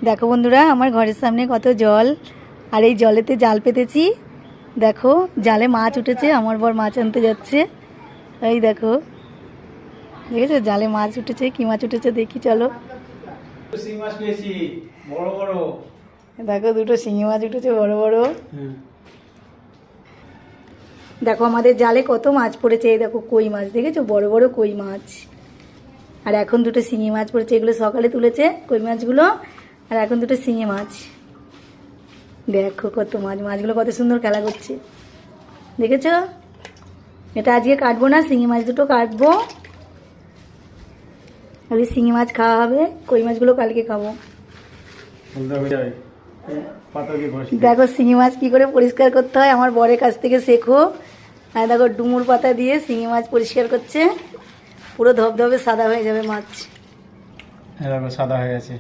দেখো বন্ধুরা, আমার ঘরের সামনে কত জল, আর এই জলেতে জাল পেতেছি। দেখো জালে মাছ উঠেছে, আমার বর মাছ আনতে যাচ্ছে। এই দেখো, দেখেছো জালে মাছ উঠেছে। কি মাছ উঠেছে দেখি, চলো। দেখো দুটো শিঙি মাছ উঠেছে, বড় বড়। দেখো আমাদের জালে কত মাছ পড়েছে। এই দেখো কই মাছ, দেখেছো বড় বড় কই মাছ। আর এখন দুটো শিঙি মাছ পড়েছে, এগুলো সকালে তুলেছে কই মাছগুলো। আর এখন দুটো শিঙি মাছ। দেখো কত মাছ, মাছগুলো কত সুন্দর খেলা করছে, দেখেছো। এটা আজকে কাটবো না, শিঙি মাছ দুটো কাটবো। আজকে শিঙি মাছ খাওয়া হবে, কই মাছগুলো কালকে খাবো। দেখো শিঙি মাছ কি করে পরিষ্কার করতে হয় আমার বরের কাছ থেকে শেখো। আর দেখো ডুমুর পাতা দিয়ে শিঙি মাছ পরিষ্কার করছে, পুরো ধবধবে সাদা হয়ে যাবে মাছ। দেখো সাদা হয়ে গেছে।